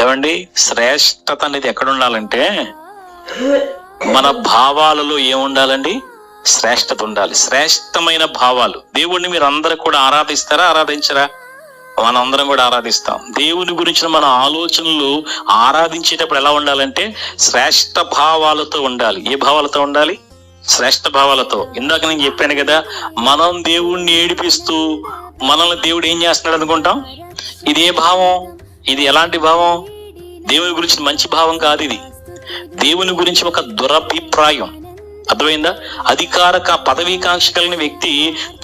ఏమండి, శ్రేష్టత అనేది ఎక్కడ ఉండాలంటే మన భావాలలో ఏముండాలండి? శ్రేష్టత ఉండాలి. శ్రేష్టమైన భావాలు. దేవుణ్ణి మీరు అందరూ కూడా ఆరాధిస్తారా, ఆరాధించరా? మనందరం కూడా ఆరాధిస్తాం. దేవుని గురించిన మన ఆలోచనలు ఆరాధించేటప్పుడు ఎలా ఉండాలంటే శ్రేష్ట భావాలతో ఉండాలి. ఏ భావాలతో ఉండాలి? శ్రేష్ట భావాలతో. ఇందాక నేను చెప్పాను కదా, మనం దేవుణ్ణి ఏడిపిస్తూ మనల్ని దేవుడు ఏం చేస్తున్నాడు అనుకుంటాం. ఇది ఏ భావం? ఇది ఎలాంటి భావం? దేవుని గురించి మంచి భావం కాదు ఇది. దేవుని గురించి ఒక దురభిప్రాయం. అర్థమైందా? అధికారక పదవీకాంక్ష కలిగిన వ్యక్తి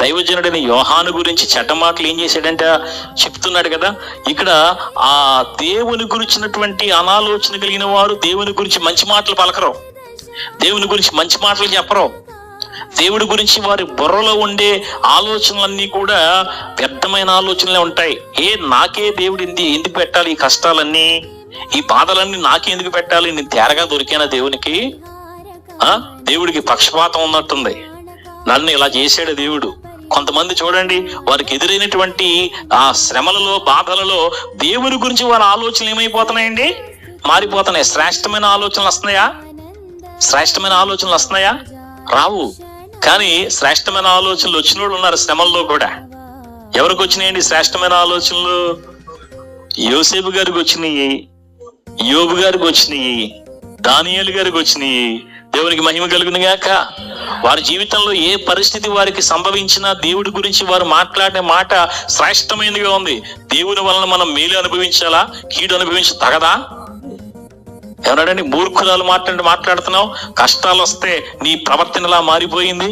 దైవజనుడైన యోహాను గురించి చెడ్డమాటలు ఏం చేశాడంట చెప్తున్నాడు కదా. ఇక్కడ ఆ దేవుని గురించినటువంటి అనాలోచన కలిగిన వారు దేవుని గురించి మంచి మాటలు పలకరు, దేవుని గురించి మంచి మాటలు చెప్పరు. దేవుడి గురించి వారి బుర్రలో ఉండే ఆలోచనలన్నీ కూడా వ్యర్థమైన ఆలోచనలే ఉంటాయి. నాకే దేవుడు ఎందుకు పెట్టాలి ఈ కష్టాలన్నీ, ఈ బాధలన్నీ నాకే ఎందుకు పెట్టాలి? నేను తేరగా దొరికానా దేవునికి? దేవుడికి పక్షపాతం ఉన్నట్టుంది, నన్ను ఇలా చేశాడు దేవుడు. కొంతమంది చూడండి, వారికి ఎదురైనటువంటి ఆ శ్రమలలో బాధలలో దేవుని గురించి వారి ఆలోచనలు ఏమైపోతున్నాయండి? మారిపోతున్నాయి. శ్రేష్టమైన ఆలోచనలు వస్తున్నాయా? శ్రేష్టమైన ఆలోచనలు వస్తున్నాయా? రావు. కానీ శ్రేష్టమైన ఆలోచనలు వచ్చిన వాళ్ళు ఉన్నారు శ్రమల్లో కూడా. ఎవరికి వచ్చినాయండి శ్రేష్టమైన ఆలోచనలు? యోసేపు గారికి వచ్చినాయి, యోబు గారికి వచ్చినాయి, దానియేలు గారికి వచ్చినాయి. దేవునికి మహిమ కలుగును గాక. వారి జీవితంలో ఏ పరిస్థితి వారికి సంభవించినా దేవుడి గురించి వారు మాట్లాడే మాట శ్రేష్టమైనదిగా ఉంది. దేవుని వలన మనం మేలు అనుభవించాలా, కీడు అనుభవించదగదా? ఎవరండి మూర్ఖురాలు మాట్లాడుతున్నావు, కష్టాలు వస్తే నీ ప్రవర్తనలా మారిపోయింది.